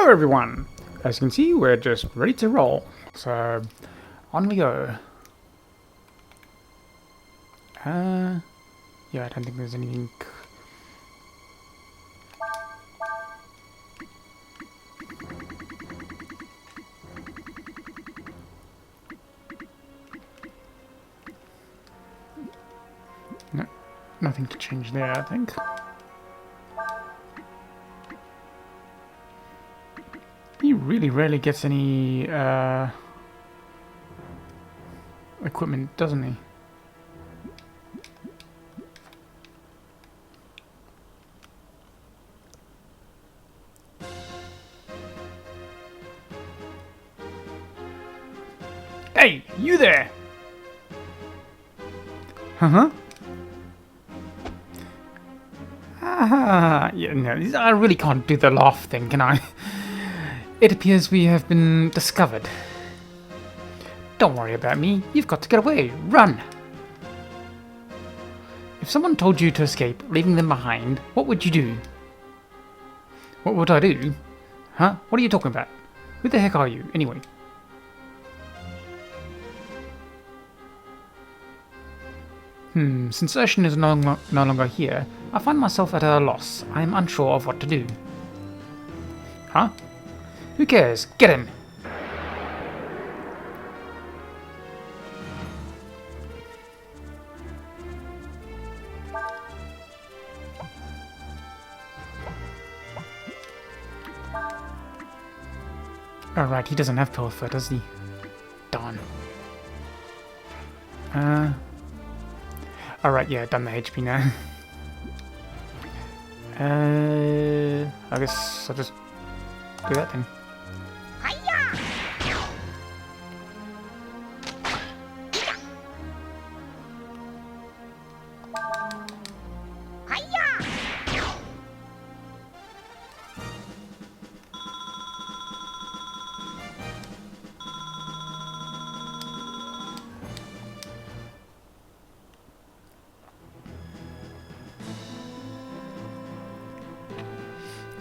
Hello everyone! As you can see, we're just ready to roll. So, on we go. Yeah, I don't think there's anything... No, nothing to change there, I think. He really rarely gets any equipment, doesn't he? Hey, you there! Uh-huh. Ah, yeah, no, I really can't do the laugh thing, can I? It appears we have been discovered. Don't worry about me. You've got to get away. Run! If someone told you to escape, leaving them behind, what would you do? What would I do? Huh? What are you talking about? Who the heck are you, anyway? Since Urshan is no longer here, I find myself at a loss. I am unsure of what to do. Huh? Who cares? Get him! Alright, he doesn't have Pilfer, does he? Darn. Alright, yeah, done the HP now. I guess I'll just do that then.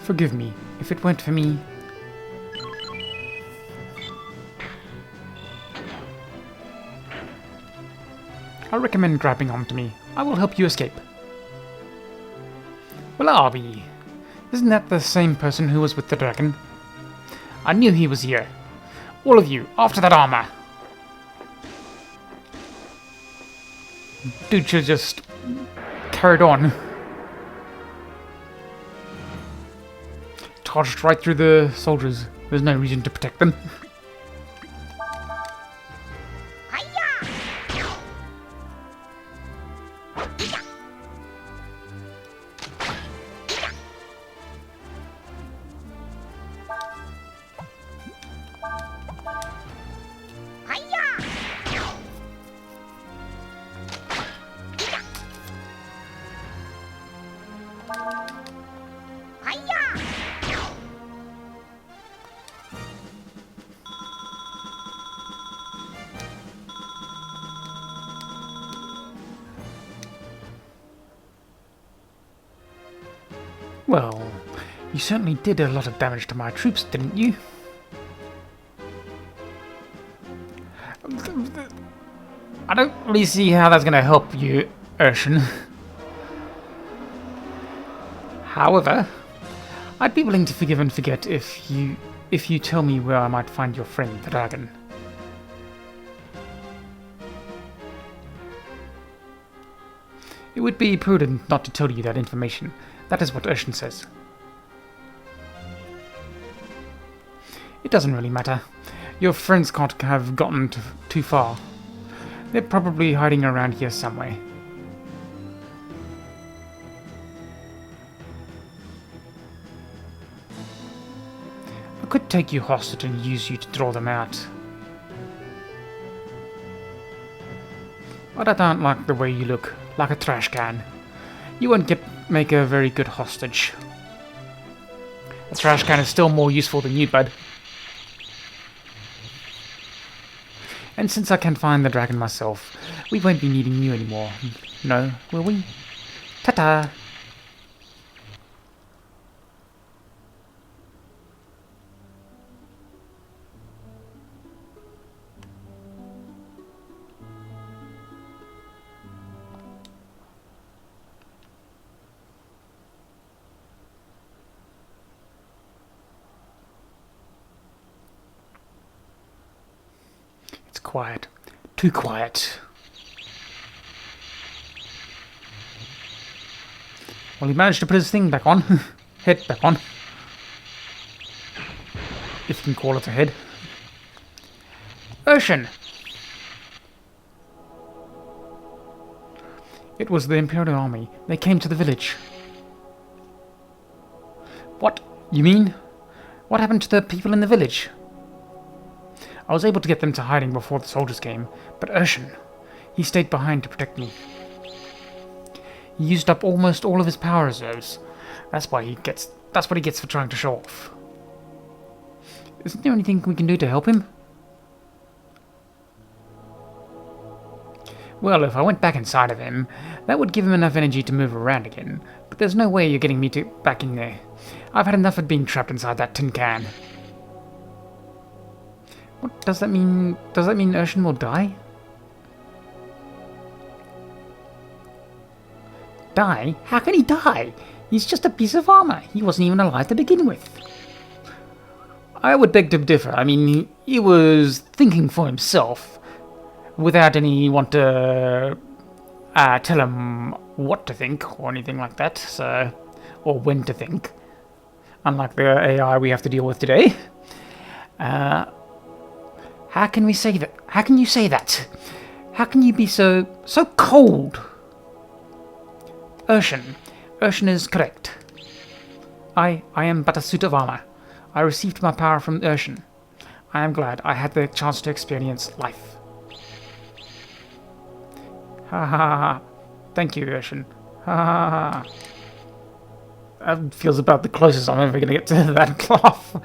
Forgive me, if it weren't for me... I recommend grabbing onto me. I will help you escape. Well, are we? Isn't that the same person who was with the dragon? I knew he was here. All of you, after that armor! Dude should just carried on. Charged right through the soldiers. There's no reason to protect them. Well, you certainly did a lot of damage to my troops, didn't you? I don't really see how that's going to help you, Urshan. However, I'd be willing to forgive and forget if you tell me where I might find your friend, the dragon. It would be prudent not to tell you that information. That is what Urshan says. It doesn't really matter. Your friends can't have gotten too far. They're probably hiding around here somewhere. I could take you hostage and use you to draw them out. But I don't like the way you look, like a trash can. You won't make a very good hostage. A trash can is still more useful than you, bud. And since I can find the dragon myself, we won't be needing you anymore. No, will we? Ta-ta! Quiet. Too quiet. Well, he managed to put his thing back on. Head back on. If you can call it a head. Ocean! It was the Imperial Army. They came to the village. What? You mean? What happened to the people in the village? I was able to get them to hiding before the soldiers came, but Urshan, he stayed behind to protect me. He used up almost all of his power reserves. That's what he gets for trying to show off. Isn't there anything we can do to help him? Well, if I went back inside of him, that would give him enough energy to move around again, but there's no way you're getting me back in there. I've had enough of being trapped inside that tin can. What does that mean? Does that mean Urshan will die? Die? How can he die? He's just a piece of armor. He wasn't even alive to begin with. I would beg to differ. I mean, he was thinking for himself, without anyone to tell him what to think or anything like that, so, or when to think. Unlike the AI we have to deal with today. How can we say that? How can you say that? How can you be so cold? Urshan is correct. I am but a suit of armor. I received my power from Urshan. I am glad I had the chance to experience life. Ha ha ha. Thank you, Urshan. Ha ha ha. That feels about the closest I'm ever going to get to that laugh.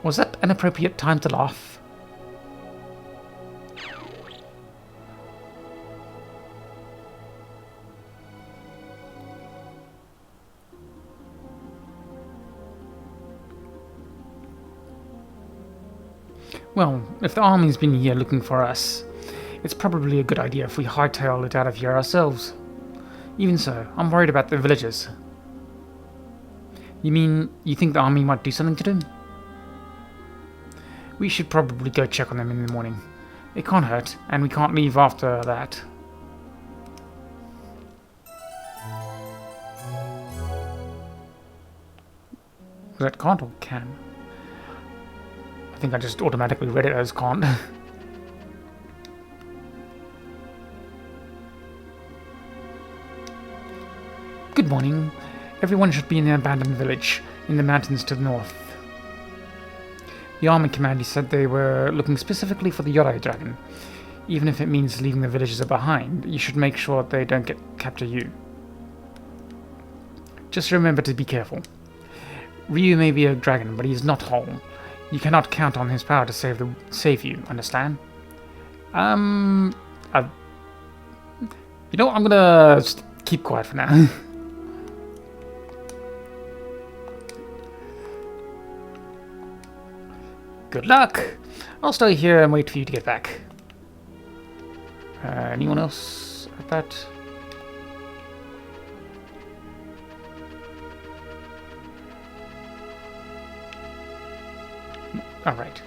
Was that an appropriate time to laugh? Well, if the army's been here looking for us, it's probably a good idea if we hightail it out of here ourselves. Even so, I'm worried about the villagers. You mean you think the army might do something to them? We should probably go check on them in the morning. It can't hurt, and we can't leave after that. Was that can't or can? I think I just automatically read it as can't. Good morning. Everyone should be in the abandoned village, in the mountains to the north. The army commander said they were looking specifically for the Yorai dragon. Even if it means leaving the villagers behind, you should make sure they don't capture you. Just remember to be careful. Ryu may be a dragon, but he is not whole. You cannot count on his power to save you, understand? You know what, I'm gonna just keep quiet for now. Good luck! I'll stay here and wait for you to get back. Anyone else at that? Alright.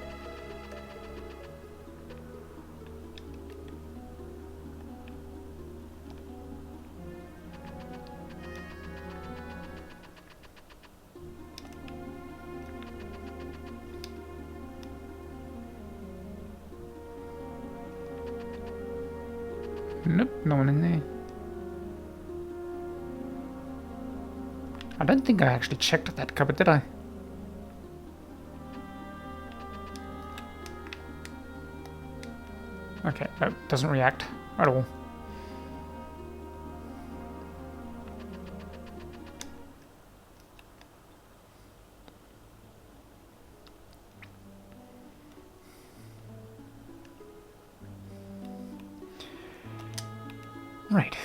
Nope, no one in there. I don't think I actually checked that cupboard, did I? Okay, no, doesn't react at all. Right.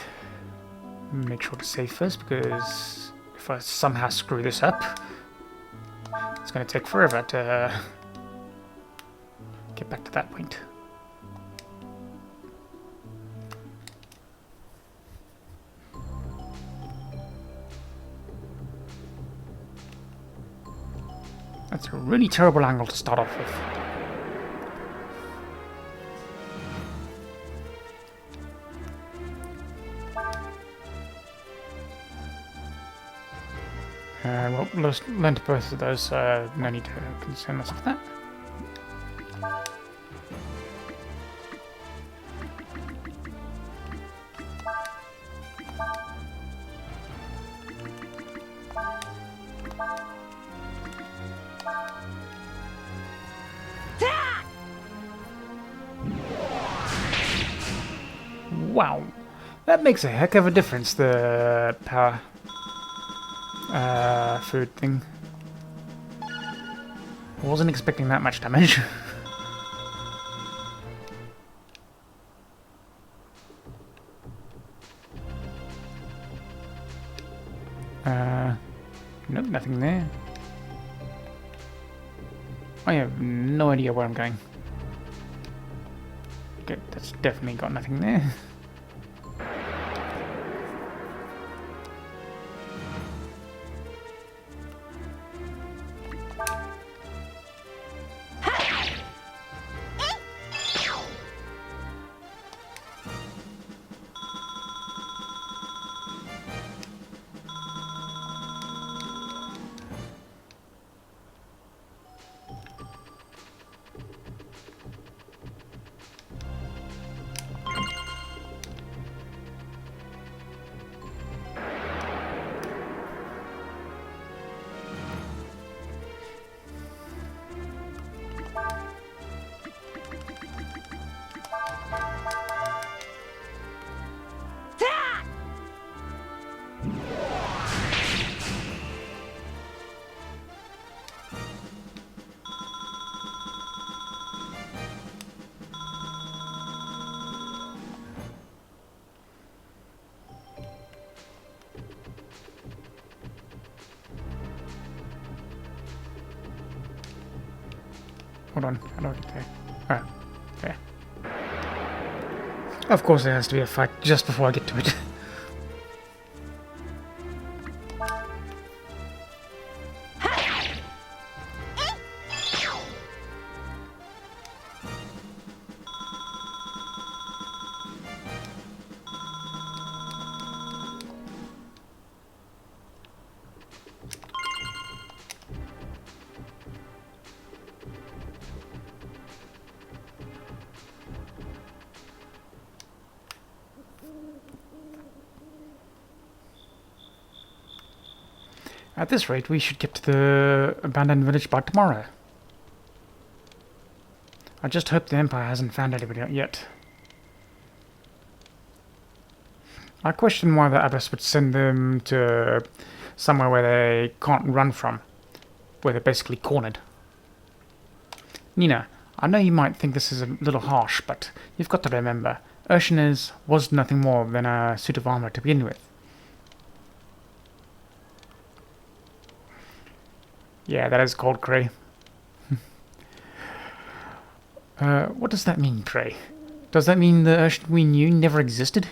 Make sure to save first, because if I somehow screw this up, it's going to take forever to get back to that point. That's a really terrible angle to start off with. Well, lent both of those, so no need to concern myself with that. Wow, that makes a heck of a difference, the power food thing. I wasn't expecting that much damage. Nope, nothing there. I have no idea where I'm going. Okay, that's definitely got nothing there. Hold on, how do I get there? Alright, there. Of course there has to be a fight just before I get to it. At this rate, we should get to the abandoned village by tomorrow. I just hope the Empire hasn't found anybody out yet. I question why the abass would send them to somewhere where they can't run from, where they're basically cornered. Nina, I know you might think this is a little harsh, but you've got to remember, Ursula's was nothing more than a suit of armor to begin with. Yeah, that is called Cray. What does that mean, Cray? Does that mean the Ursula we knew never existed?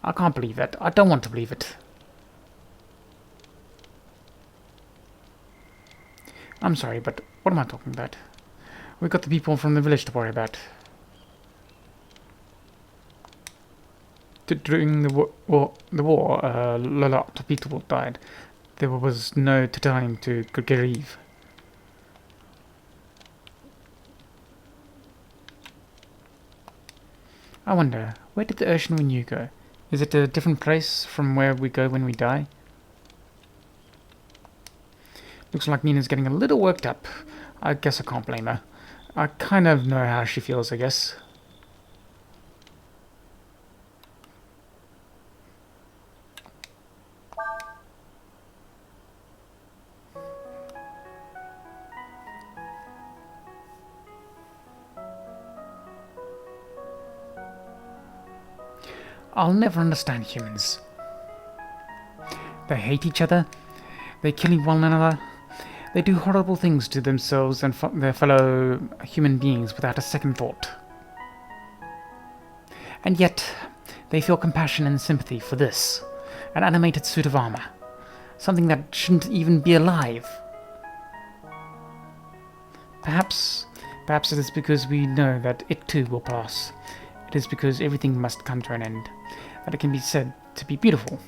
I can't believe that. I don't want to believe it. I'm sorry, but what am I talking about? We've got the people from the village to worry about. During the war, a lot of people died. There was no time to grieve. I wonder, where did the ocean we knew go? Is it a different place from where we go when we die? Looks like Nina's getting a little worked up. I guess I can't blame her. I kind of know how she feels, I guess. I'll never understand humans. They hate each other, they kill one another, they do horrible things to themselves and their fellow human beings without a second thought. And yet, they feel compassion and sympathy for this, an animated suit of armor, something that shouldn't even be alive. Perhaps it is because we know that it too will pass. It is because everything must come to an end, that it can be said to be beautiful.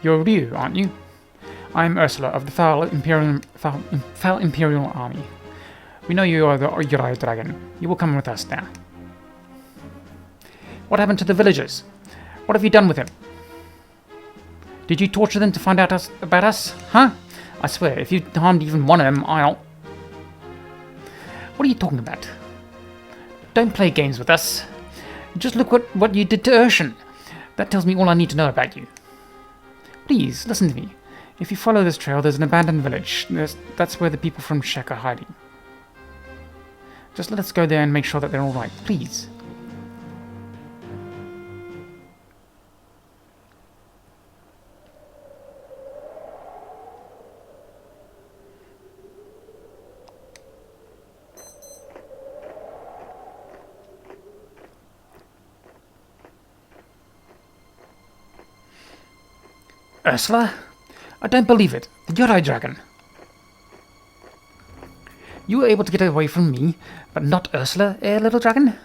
You're Ryu, aren't you? I'm Ursula of the Foul Imperial Army. We know you are the Yurai Dragon. You will come with us now. What happened to the villagers? What have you done with them? Did you torture them to find out about us? Huh? I swear, if you harmed even one of them, I'll... What are you talking about? Don't play games with us. Just look what you did to Urshan. That tells me all I need to know about you. Please, listen to me. If you follow this trail, there's an abandoned village. That's where the people from Shek are hiding. Just let us go there and make sure that they're alright, please. Ursula? I don't believe it. The Yurai Dragon. You were able to get away from me, but not Ursula, little dragon?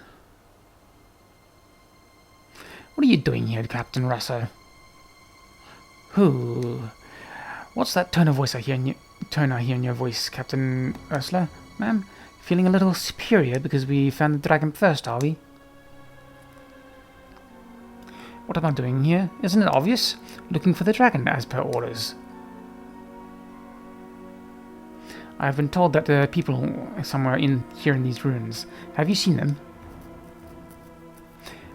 What are you doing here, Captain Rasso? Who? What's that tone I hear in your voice, Captain Ursula? Ma'am, feeling a little superior because we found the dragon first, are we? What am I doing here? Isn't it obvious? Looking for the dragon, as per orders. I have been told that there are people somewhere here in these ruins. Have you seen them?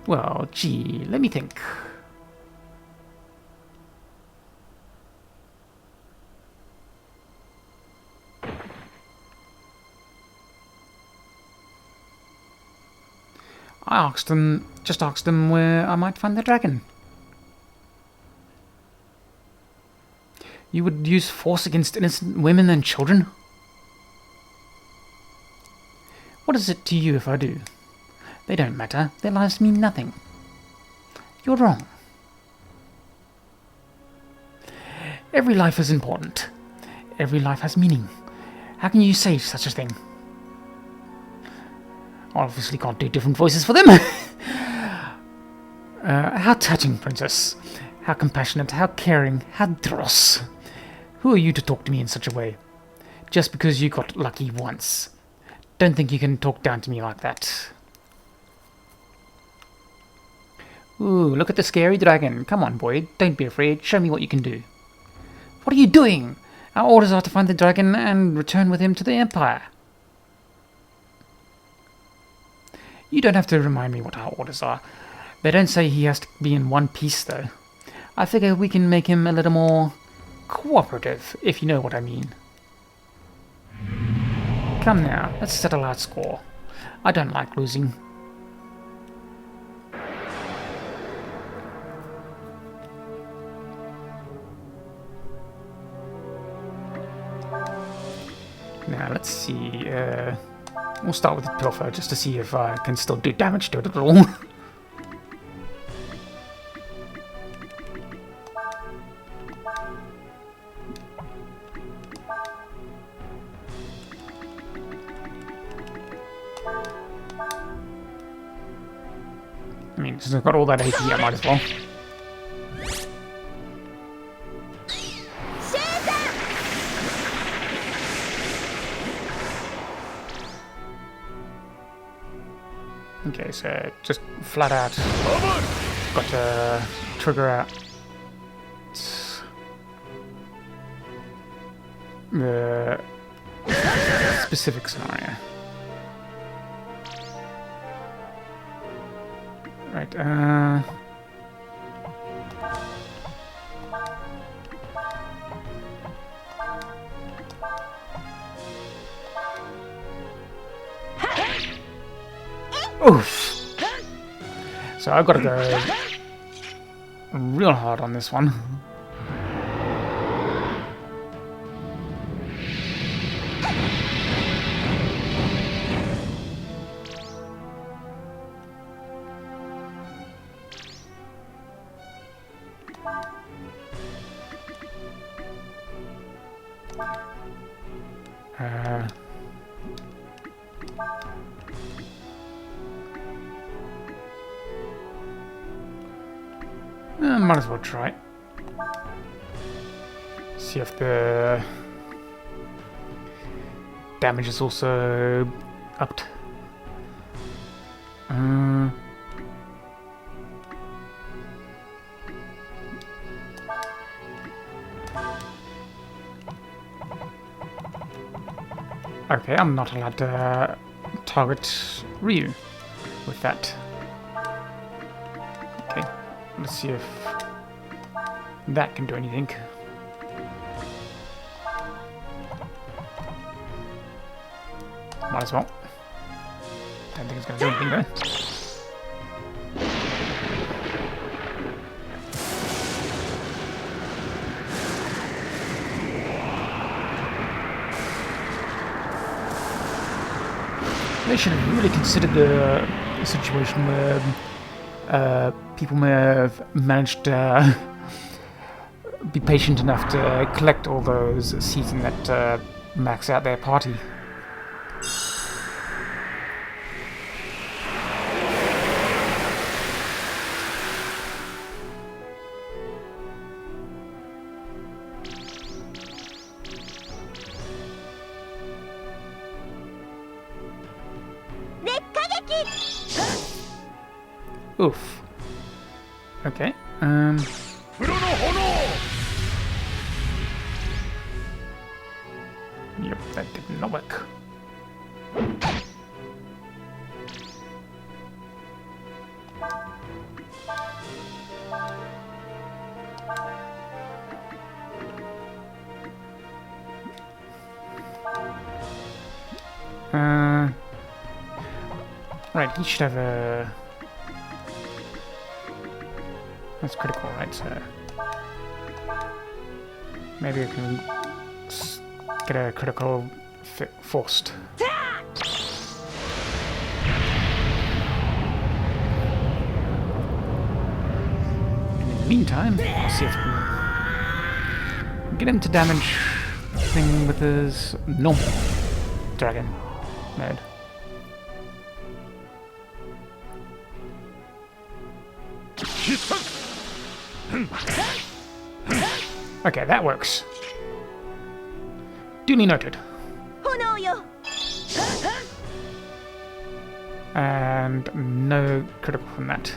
Well, gee, let me think. Just asked them where I might find the dragon. You would use force against innocent women and children? What is it to you if I do? They don't matter. Their lives mean nothing. You're wrong. Every life is important. Every life has meaning. How can you say such a thing? I obviously can't do different voices for them. How touching, Princess. How compassionate, how caring, how dross. Who are you to talk to me in such a way? Just because you got lucky once. Don't think you can talk down to me like that. Ooh, look at the scary dragon. Come on, boy. Don't be afraid. Show me what you can do. What are you doing? Our orders are to find the dragon and return with him to the Empire. You don't have to remind me what our orders are. They don't say he has to be in one piece, though. I figure we can make him a little more cooperative, if you know what I mean. Come now, let's settle our score. I don't like losing. Now, let's see. We'll start with the pilfer just to see if I can still do damage to it at all. I mean, since I've got all that AP, I might as well. Okay, so just flat out got to trigger out the specific scenario. Right, oof! So I've got to go real hard on this one. Might as well try. See if the damage is also upped. Okay, I'm not allowed to target Ryu with that. Okay, let's see if that can do anything. Might as well. Don't think it's going to do anything though. They should have really considered the situation where people may have managed to be patient enough to collect all those seeds and that max out their party. Oof. Okay. Yep, that did not work. Right, he should have a... That's critical, right? So maybe I can get a critical forced. And in the meantime, I'll see if I can get him to damage the thing with his normal dragon mode. Okay, that works. Duly noted. And no critical from that.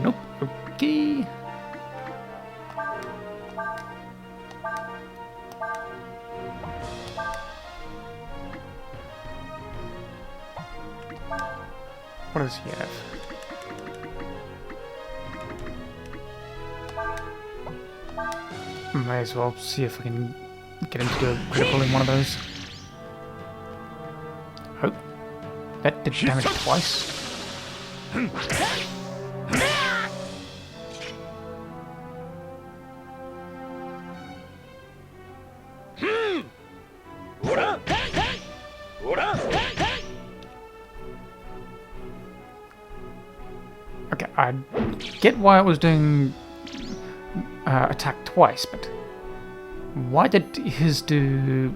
Nope. Okay. What does he have? May as well see if I can get him to do a critical in one of those. Oh, that did damage twice. Okay, I get why it was doing attack twice, but why did his do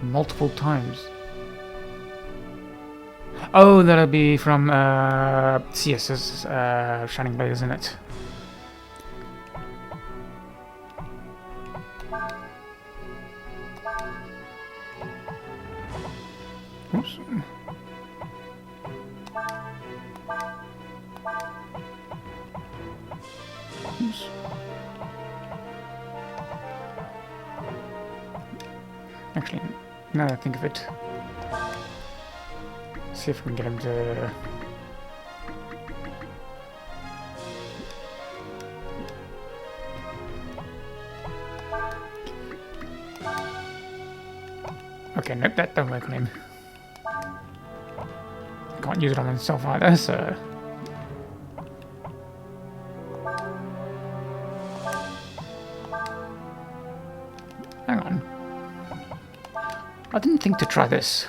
multiple times? Oh, that'll be from CS's Shining Blade, isn't it? Oops. Oops. Actually, now that I think of it, see if we can get him to... Okay, nope, that don't work on him. Can't use it on himself either, so... Hang on. I didn't think to try this.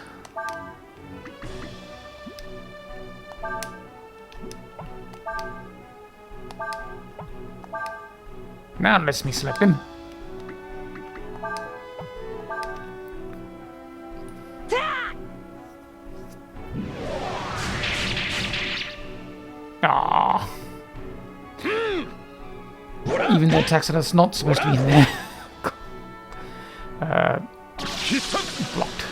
Now let me select him. Ah. Even the attacks that are not supposed to be in there. Blocked.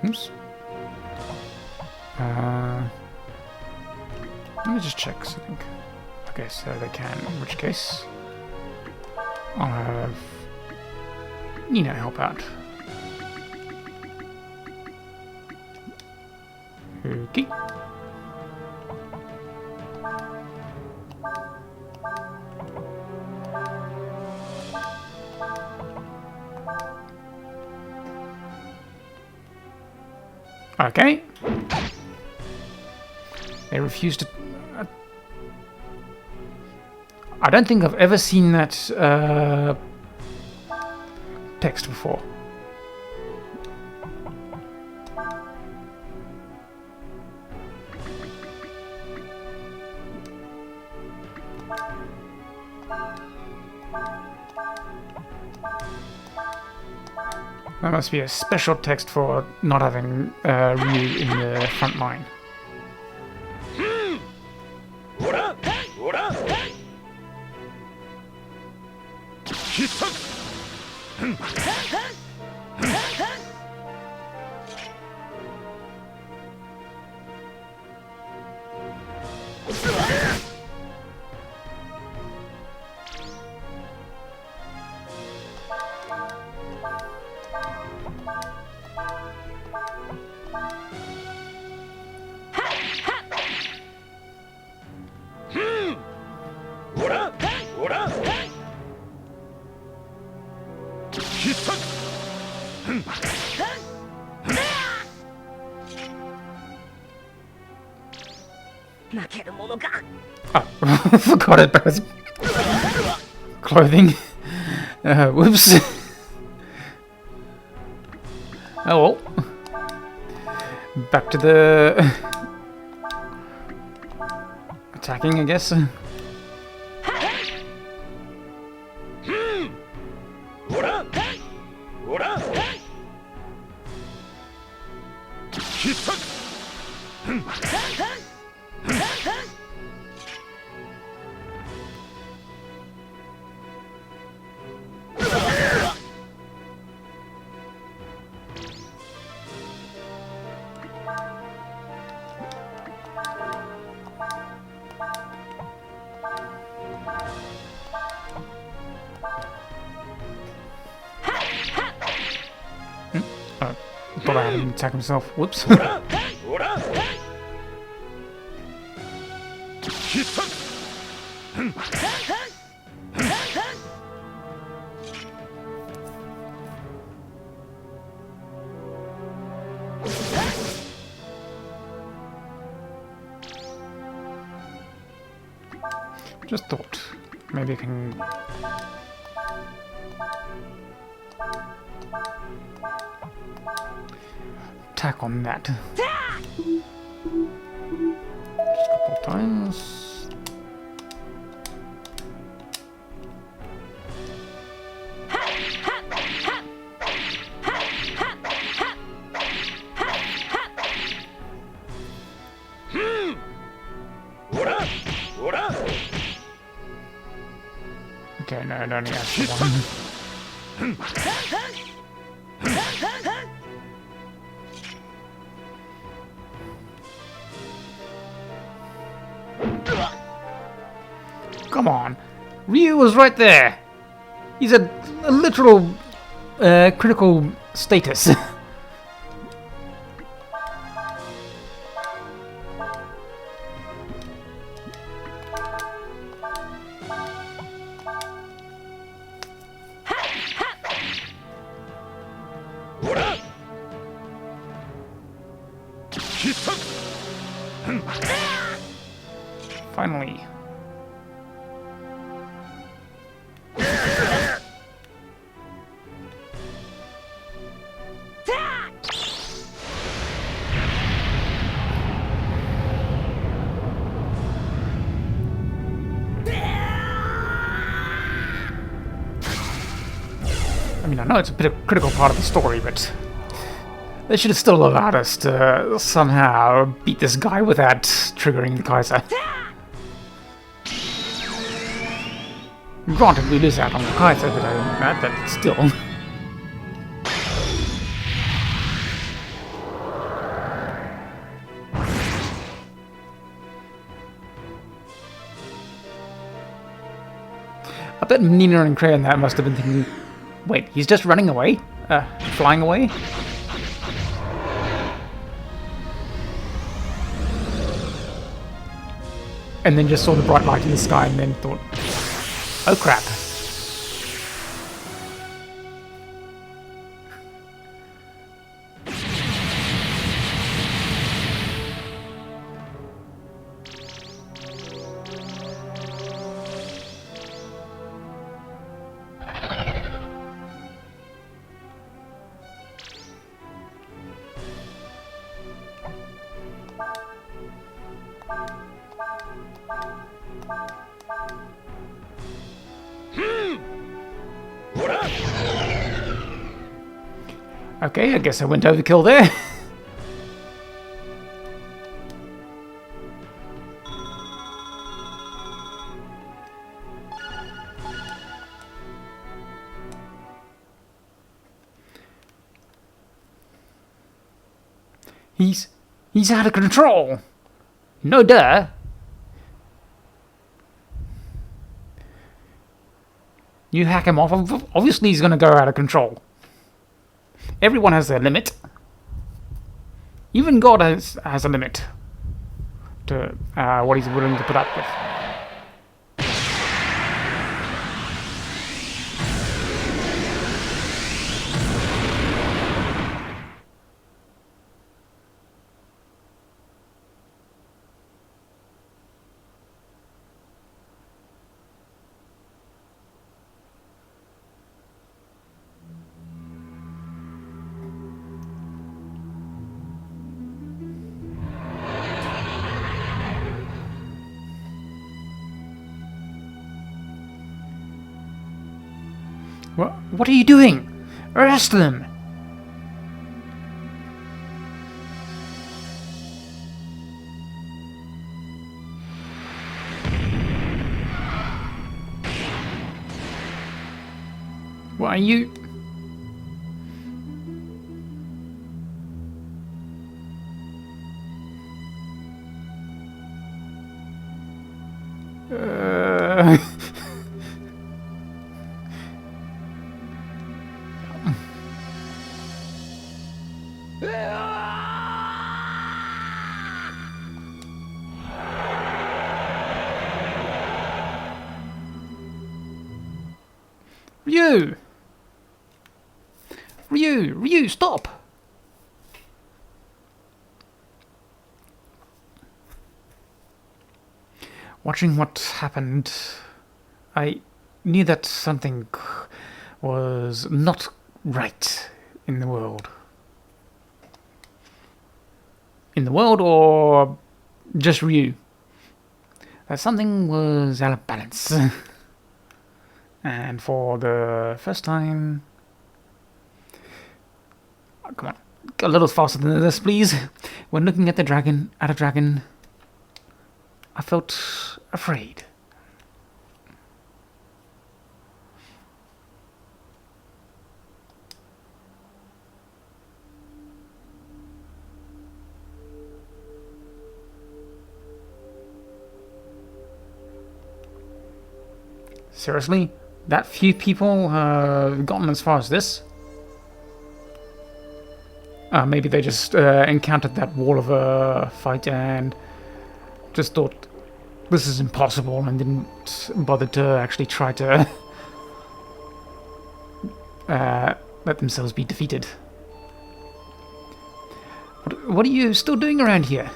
Oops. Let me just check something. Okay, so they can, in which case I'll have Nina help out. Okay. Okay. They refuse to... I don't think I've ever seen that text before. That must be a special text for not having Ryu in the front line. Oh, forgot about his clothing. Whoops. Oh well. Back to the attacking, I guess. Thought I had him attack himself. Whoops. Just thought maybe I can attack on that. Just a couple of times. Okay, no, it only has one. Come on, Ryu was right there. He's a literal critical status. Finally. I mean, I know it's a bit of a critical part of the story, but they should have still allowed us to somehow beat this guy without triggering the Kaiser. Granted, we lose out on the Kaiser, but that still... I bet Nina and Cray and that must have been thinking, wait, he's just running away? Flying away? And then just saw the bright light in the sky and then thought, oh crap. Okay, I guess I went overkill there. He's out of control. No duh. You hack him off, obviously he's gonna go out of control. Everyone has their limit. Even God has a limit to what he's willing to put up with. What are you doing? Arrest them! Why are you... Ryu, stop! Watching what happened, I knew that something was not right in the world. In the world, or just Ryu? That something was out of balance. And for the first time... Oh, come on, a little faster than this, please. When looking at the dragon, I felt afraid. Seriously? That few people have gotten as far as this? Maybe they just encountered that wall of a fight and just thought this is impossible and didn't bother to actually try to let themselves be defeated. What are you still doing around here?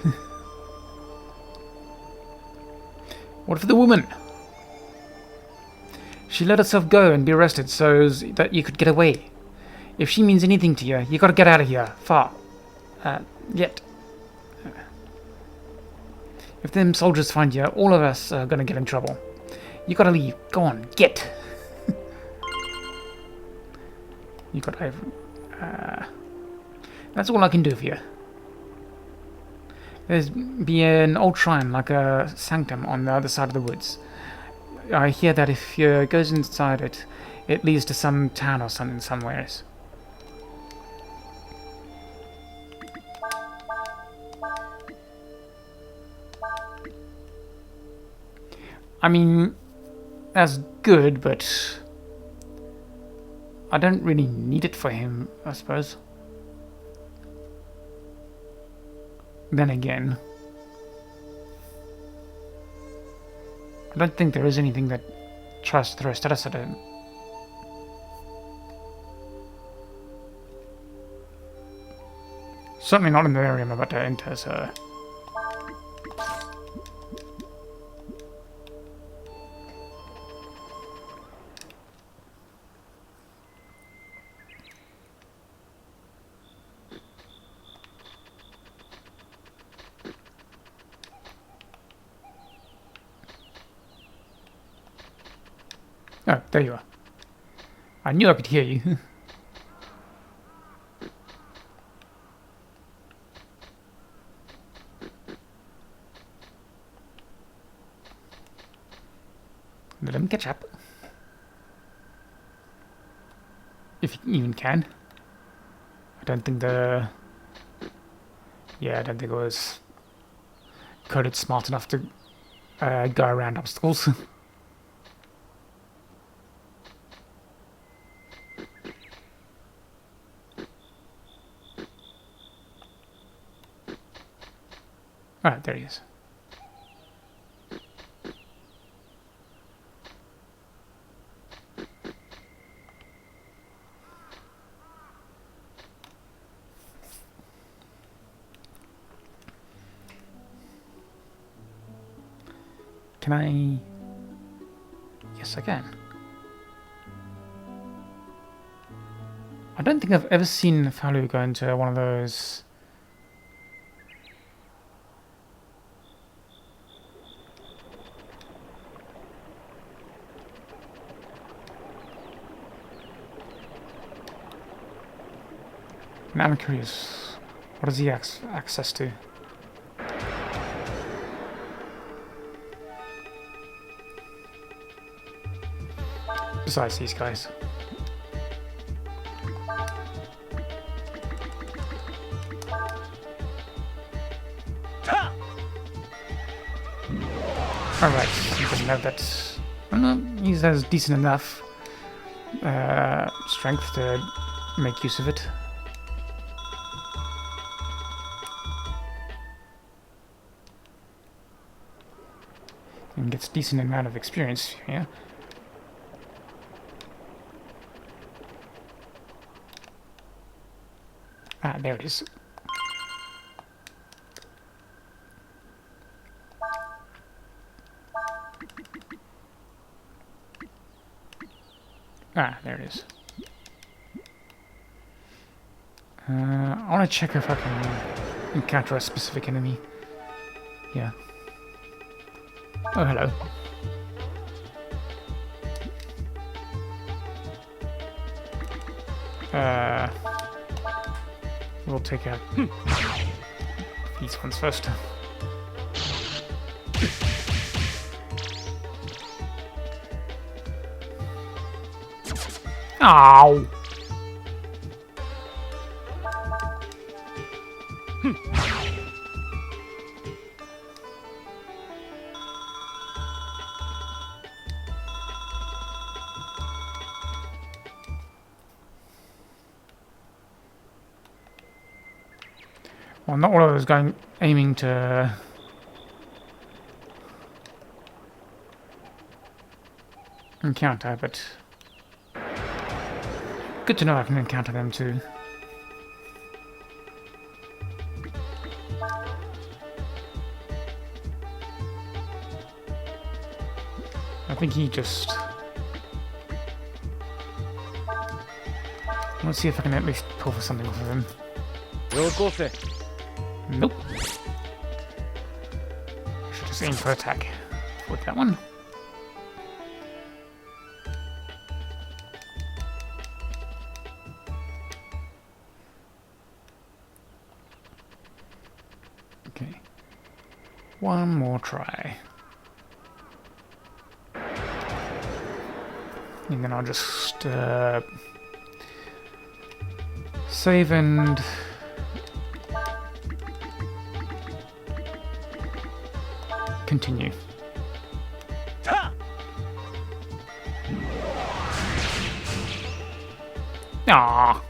What for the woman? She let herself go and be arrested so that you could get away. If she means anything to you, you gotta get out of here. Far. Yet. If them soldiers find you, all of us are gonna get in trouble. You gotta leave. Go on, get. You gotta... that's all I can do for you. There's be an old shrine, like a sanctum, on the other side of the woods. I hear that if you goes inside it, it leads to some town or something somewheres. I mean, that's good, but I don't really need it for him, I suppose. Then again, I don't think there is anything that tries to throw status at it. Certainly not in the area I'm about to enter, so... Oh, there you are. I knew I could hear you. Let him catch up. If you even can. I don't think the... Yeah, I don't think it was coded smart enough to go around obstacles. Alright, there he is. Can I... Yes, I can. I don't think I've ever seen Fou-Lu go into one of those... Now I'm curious, what does he access to? Besides these guys. Alright, he doesn't have that... I don't know, he has decent enough strength to make use of it. And gets decent amount of experience, yeah. Ah, there it is. Ah, there it is. I want to check if I can encounter a specific enemy. Yeah. Oh, hello. We'll take out these ones first. Ow! Well, not what I was aiming to encounter, but good to know I can encounter them too. I think he just Let's see if I can at least pull for something off of him. Nope. Should just aim for attack with that one. Okay. One more try. And then I'll just save and continue. Ah.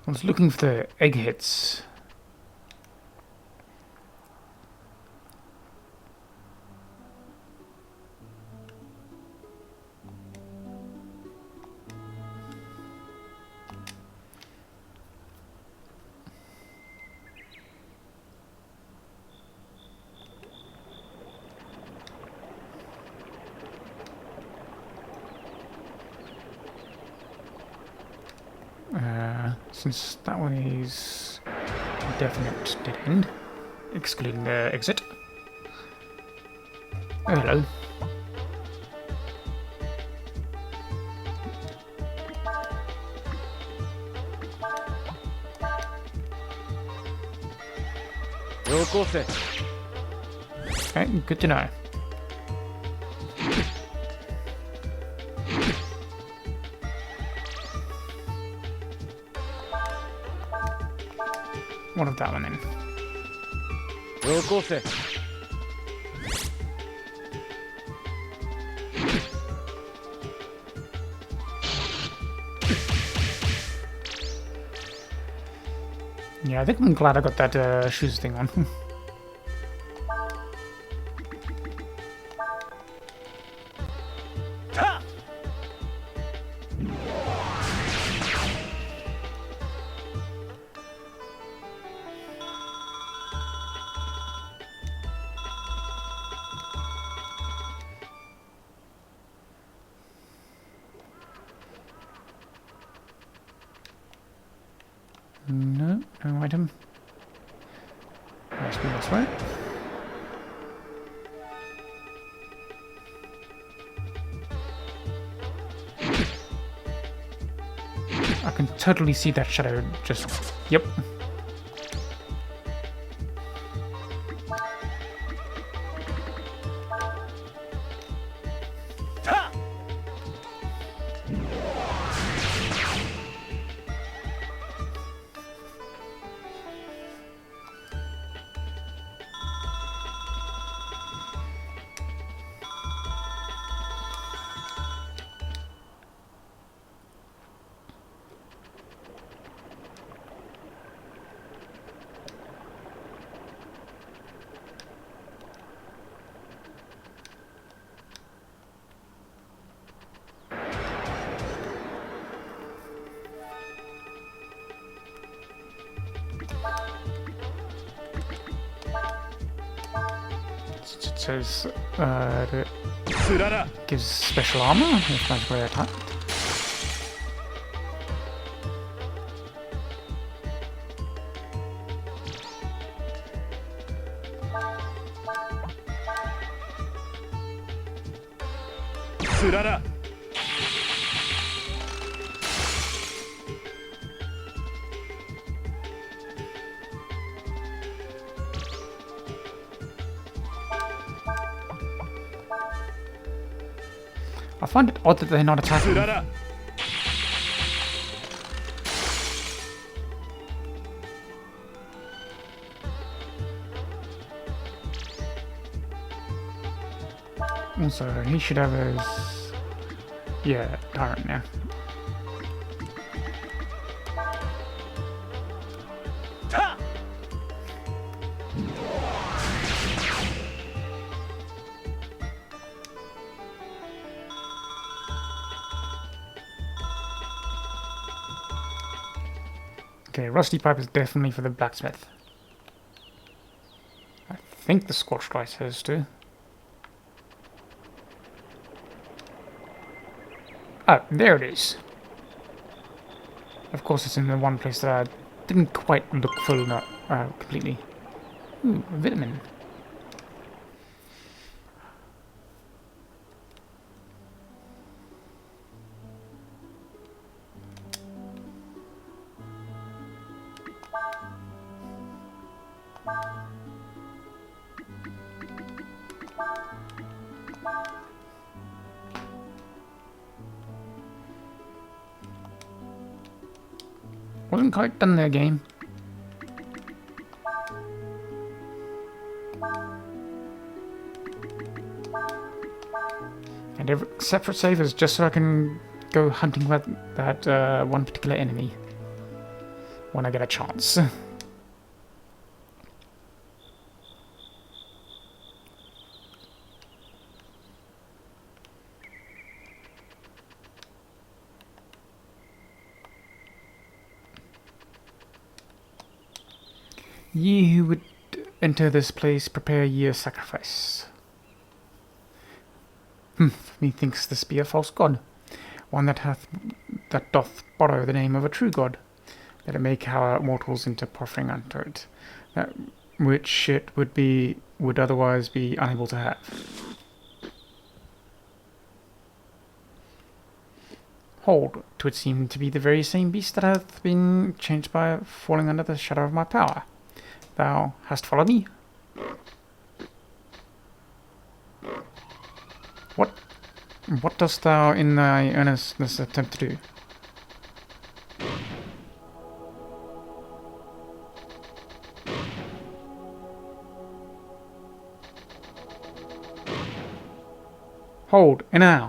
I was looking for the egg hits. Since that one is a definite dead end, excluding the exit. Oh, hello. Okay, good to know. What of that one then? Yeah, I think I'm glad I got that shoes thing on. No, no item. Must be this way. I can totally see that shadow just... Yep. It says that gives special armor if magically attacked. I find it odd that they're not attacking. Also, he should have his... Yeah, tyrant now. Okay, rusty pipe is definitely for the blacksmith. I think the scorched ice has too. Oh, there it is. Of course, it's in the one place that I didn't quite look full enough, completely. Ooh, a vitamin. Wasn't quite done there, game. And every separate savers just so I can go hunting with that one particular enemy when I get a chance. Ye who would enter this place, prepare ye a sacrifice. Methinks this be a false god, one that doth borrow the name of a true god, that it make our mortals into proffering unto it, that which it would otherwise be unable to have. Hold, 'twould seem to be the very same beast that hath been changed by falling under the shadow of my power. Thou hast followed me? What dost thou in thy earnestness attempt to do? Hold, and now.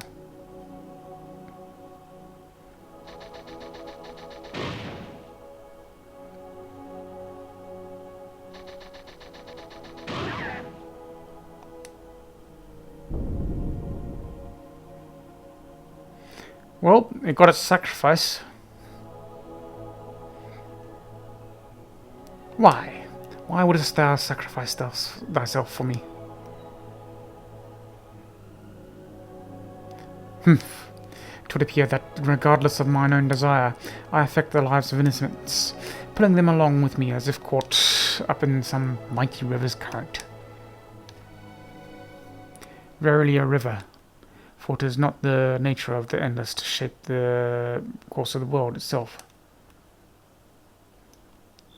Well, it got its sacrifice. Why? Why wouldst thou sacrifice thyself for me? Humph. 'Twould appear that, regardless of mine own desire, I affect the lives of innocents, pulling them along with me as if caught up in some mighty river's current. Verily a river, for it is not the nature of the endless to shape the course of the world itself.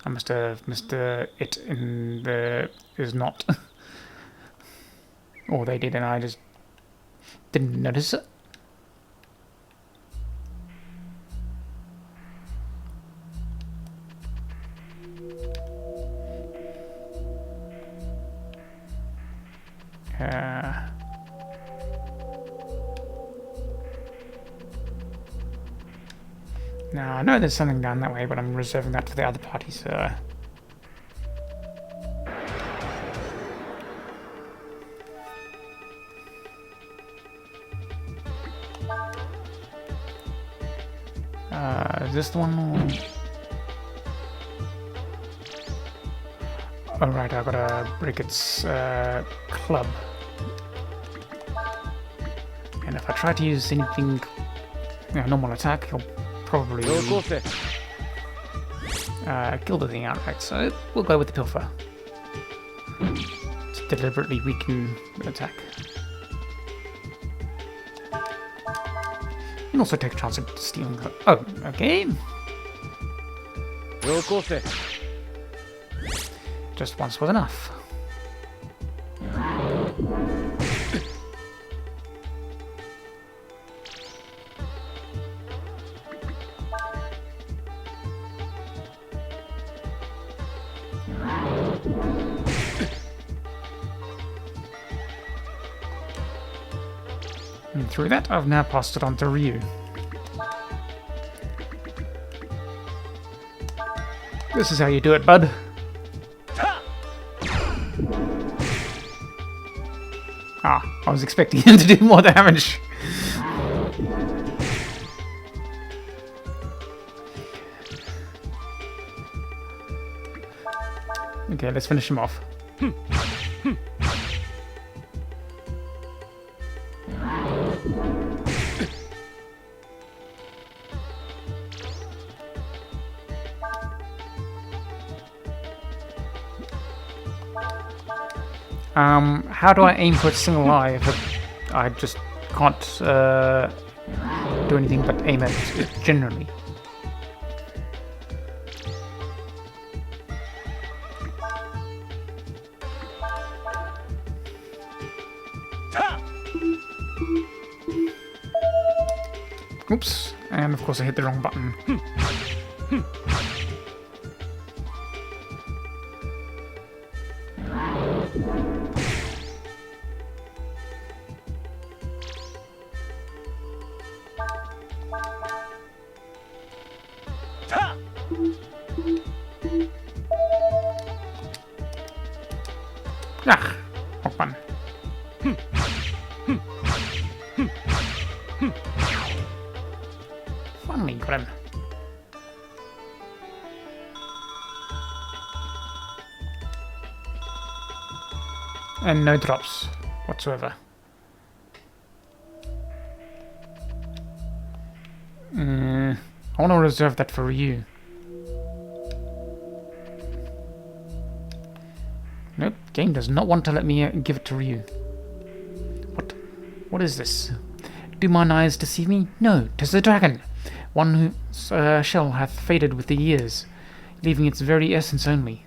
I must have missed it in the is not. Or they did and I just didn't notice it. Now, I know there's something down that way, but I'm reserving that for the other party, so... is this the one? Oh, right, I've got to break its club. And if I try to use anything, normal attack, he'll probably kill the thing outright, so we'll go with the pilfer. To deliberately weaken the attack. And also take a chance at stealing the... Oh, okay. Just once was enough. And through that, I've now passed it on to Ryu. This is how you do it, bud. Ah, I was expecting him to do more damage. Okay, let's finish him off. How do I aim for a single eye if I just can't do anything but aim at it generally? Oops, and of course I hit the wrong button. Ah, wrong button. Finally got him. And no drops whatsoever. I want to reserve that for you. Nope, game does not want to let me give it to Ryu. What? What is this? Do mine eyes deceive me? No, 'tis the dragon. One whose shell hath faded with the years, leaving its very essence only.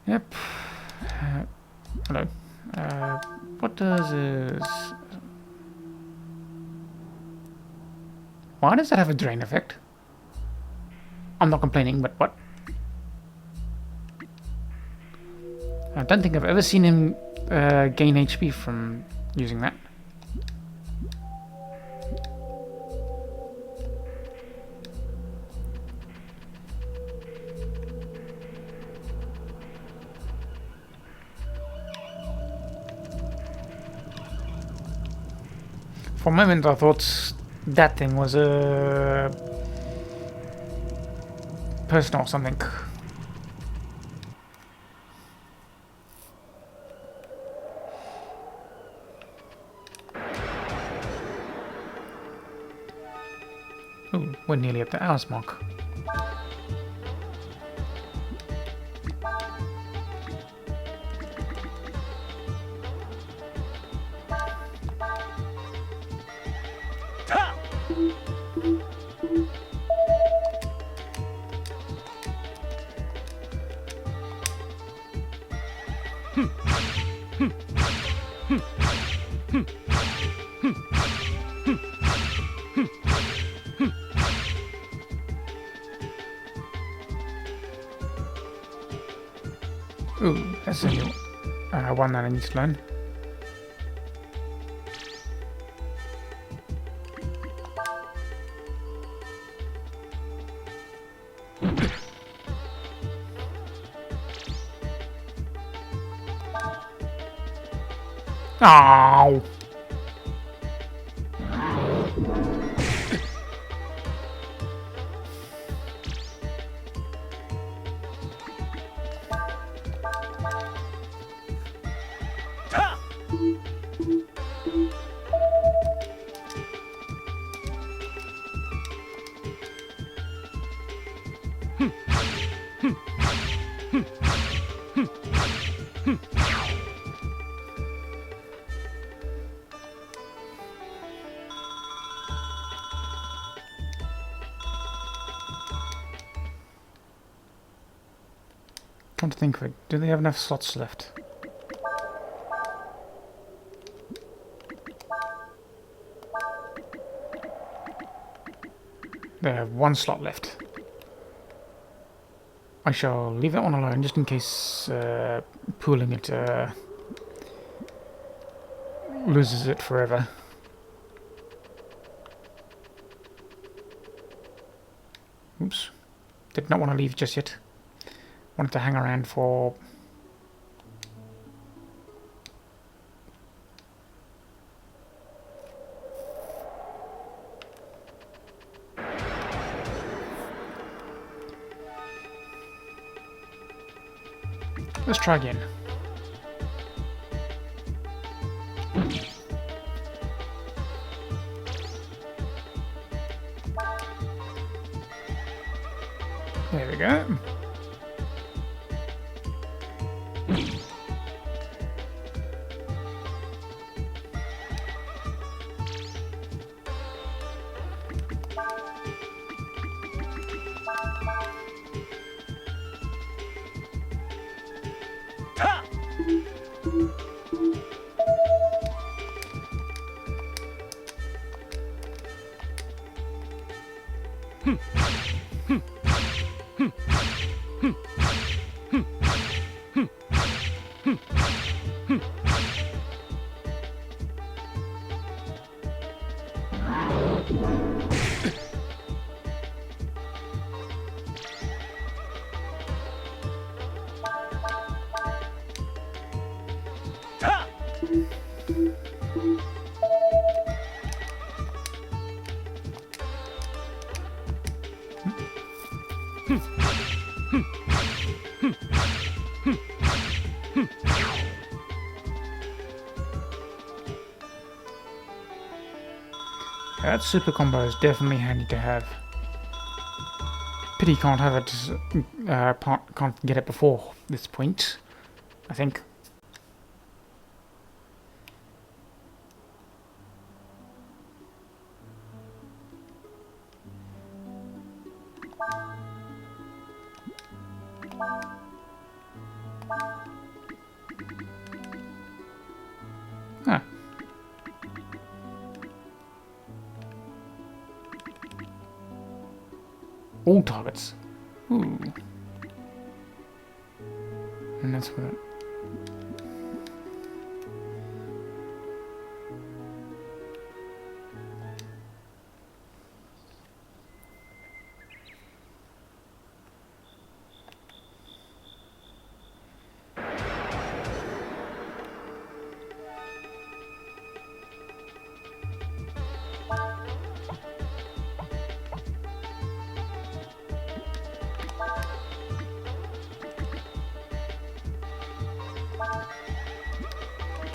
Yep. Hello. What does this... Why does that have a drain effect? I'm not complaining, but what? I don't think I've ever seen him gain HP from using that. For a moment I thought that thing was a person or something. Ooh, we're nearly at the hour's mark. Ooh, that's a new one that I need to learn. Ow! Trying to think of it. Do they have enough slots left? They have one slot left. I shall leave that one alone just in case pooling it loses it forever. Oops. did not want to leave just yet. Wanted to hang around for... Let's try again. There we go. That super combo is definitely handy to have. Pity can't have it, can't get it before this point, I think. Ah. All targets. Ooh. And that's what...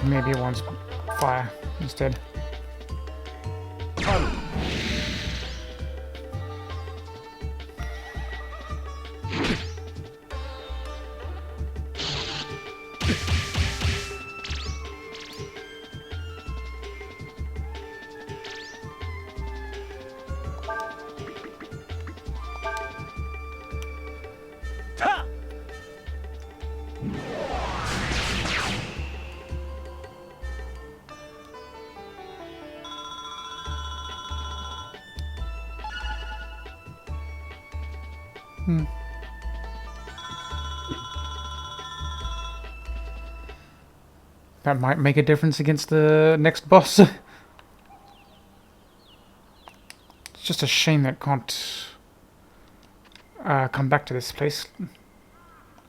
Maybe it wants fire instead. That might make a difference against the next boss. It's just a shame that can't come back to this place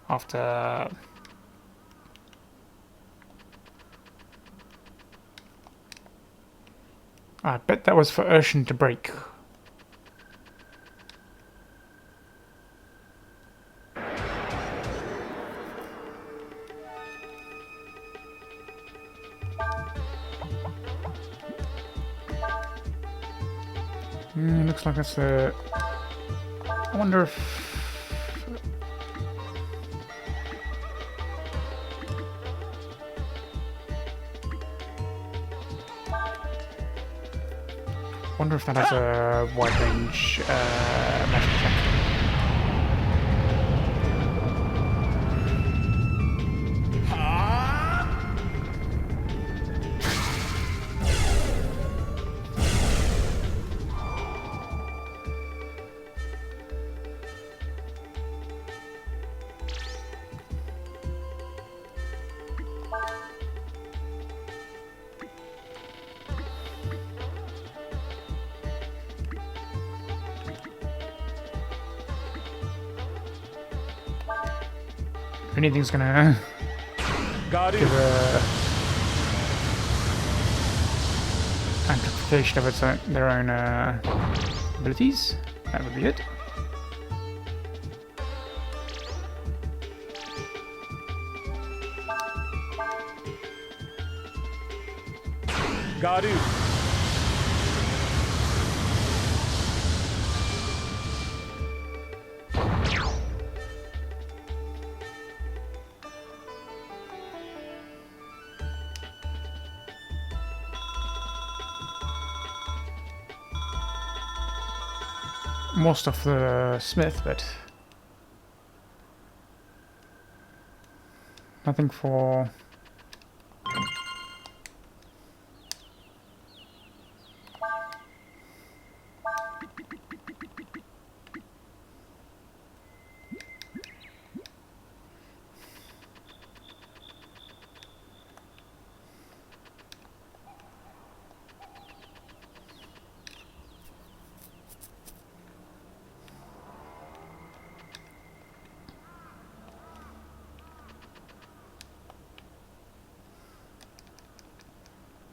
after... I bet that was for Urshan to break. Looks like that's the... I wonder if... wonder if that has a wide range magic effect. If anything's gonna give a amplification of their own abilities, that would be it. Got it. Most of the smith, but nothing for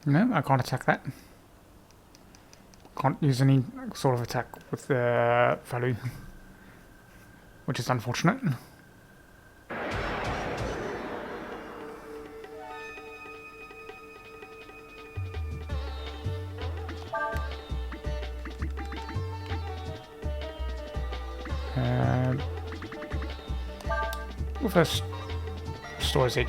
no, I can't attack that. Can't use any sort of attack with the Fou-Lu, which is unfortunate. We'll first restore his AP.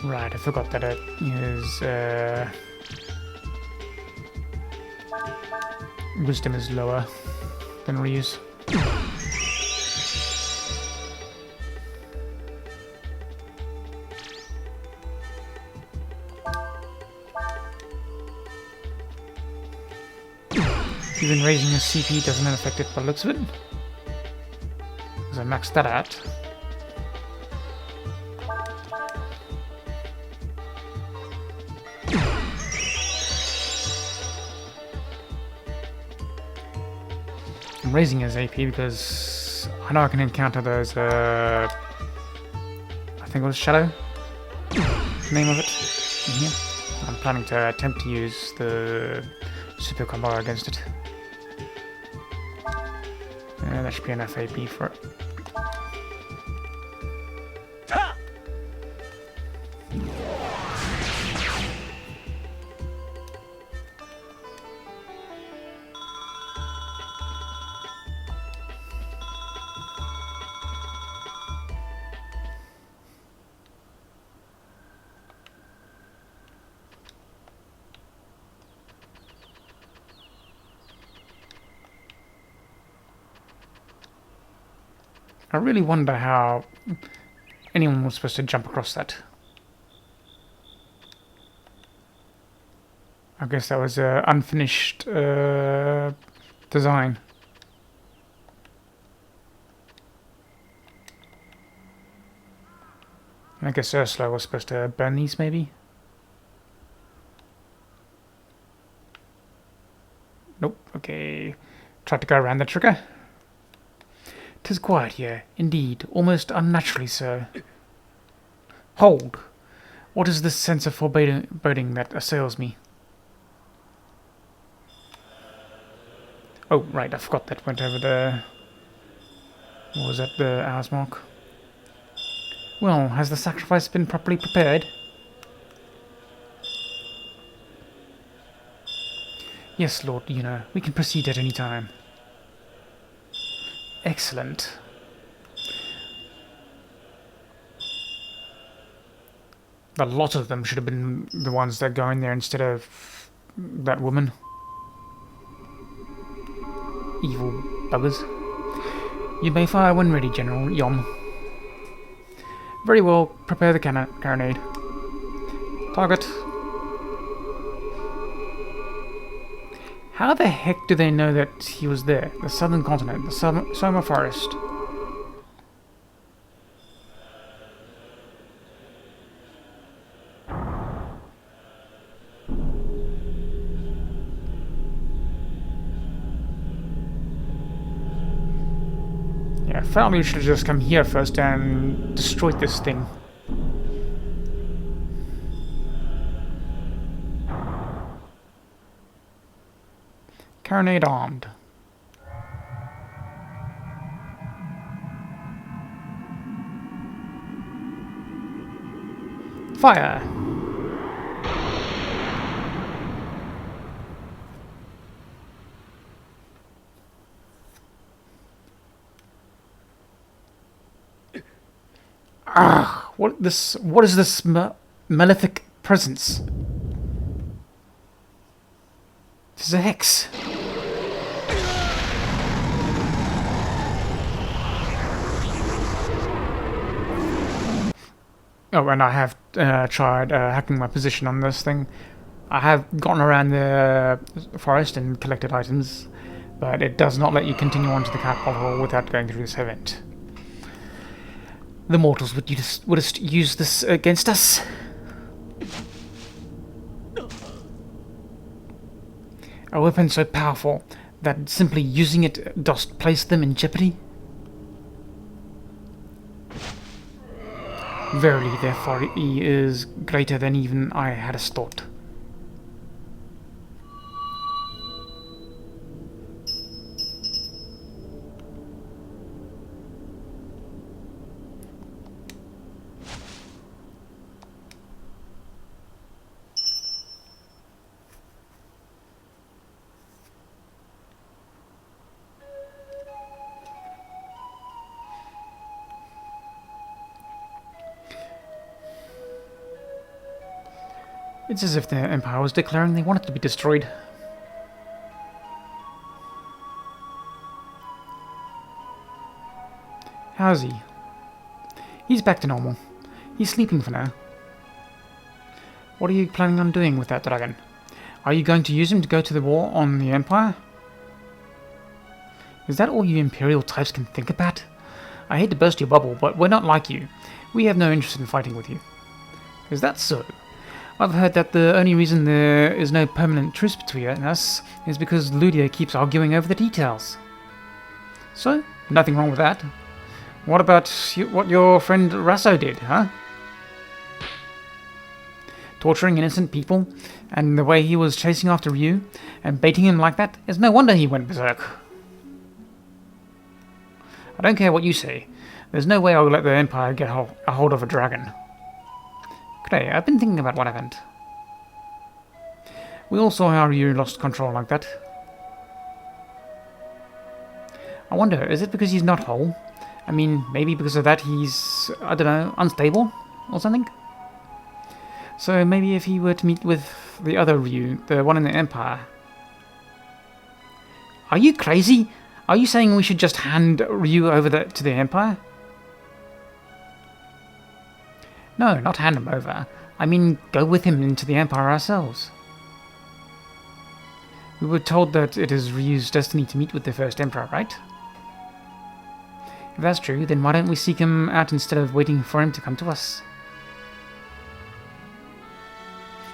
Right, I forgot that his wisdom is lower than Ryu's. Even raising his CP doesn't affect it by the looks of it. Because I maxed that out. I'm raising his AP because I know I can encounter those, I think it was Shadow, the name of it, in here. I'm planning to attempt to use the super combo against it. That should be enough AP for it. I really wonder how anyone was supposed to jump across that. I guess that was an unfinished design. I guess Ursula was supposed to burn these, maybe? Nope, okay. Tried to go around the trigger. 'Tis quiet here, indeed, almost unnaturally so. Hold! What is this sense of foreboding that assails me? Oh, right, I forgot that went over the... What was that, the hour's mark? Well, has the sacrifice been properly prepared? Yes, Lord Yuna, we can proceed at any time. Excellent. A lot of them should have been the ones that go in there instead of that woman. Evil buggers. You may fire when ready, General Yom. Very well, prepare the carronade. Target. How the heck do they know that he was there? The southern continent, the Soma forest. Fou-Lu should have just come here first and destroyed this thing. Carronade armed. Fire! Ah, what is this malefic presence? This is a hex. Oh, and I have tried hacking my position on this thing. I have gone around the forest and collected items, but it does not let you continue on to the capital without going through this event. The mortals would just use this against us. A weapon so powerful that simply using it dost place them in jeopardy? Verily, therefore, he is greater than even I had thought. It's as if the Empire was declaring they wanted to be destroyed. How's he? He's back to normal. He's sleeping for now. What are you planning on doing with that dragon? Are you going to use him to go to the war on the Empire? Is that all you Imperial types can think about? I hate to burst your bubble, but we're not like you. We have no interest in fighting with you. Is that so? I've heard that the only reason there is no permanent truce between us is because Ludia keeps arguing over the details. So, nothing wrong with that. What about what your friend Rasso did, huh? Torturing innocent people, and the way he was chasing after Ryu, and baiting him like that, it's no wonder he went berserk. I don't care what you say. There's no way I'll let the Empire get a hold of a dragon. G'day, I've been thinking about what happened. We all saw how Ryu lost control like that. I wonder, is it because he's not whole? I mean, maybe because of that he's, I don't know, unstable or something? So maybe if he were to meet with the other Ryu, the one in the Empire. Are you crazy? Are you saying we should just hand Ryu over to the Empire? No, not hand him over. I mean, go with him into the Empire ourselves. We were told that it is Ryu's destiny to meet with the first Emperor, right? If that's true, then why don't we seek him out instead of waiting for him to come to us?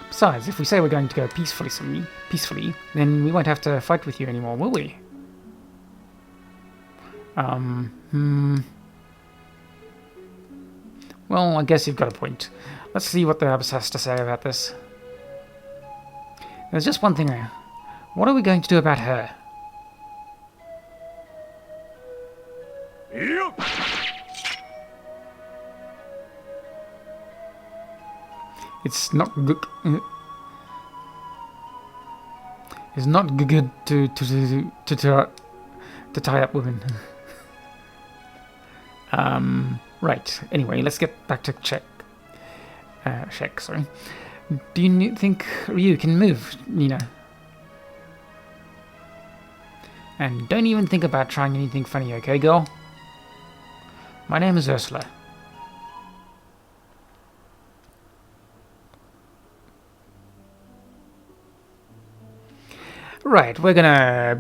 Besides, if we say we're going to go peacefully, then we won't have to fight with you anymore, will we? Well, I guess you've got a point. Let's see what the abass has to say about this. There's just one thing there. What are we going to do about her? Yep. It's not good. It's not good to tie up women. Right. Anyway, let's get back to Shek. Sorry. Do you think Ryu can move, Nina? And don't even think about trying anything funny, okay, girl? My name is Ursula. Right, we're gonna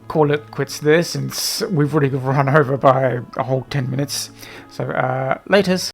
call it quits there since we've already run over by a whole 10 minutes. So, laters.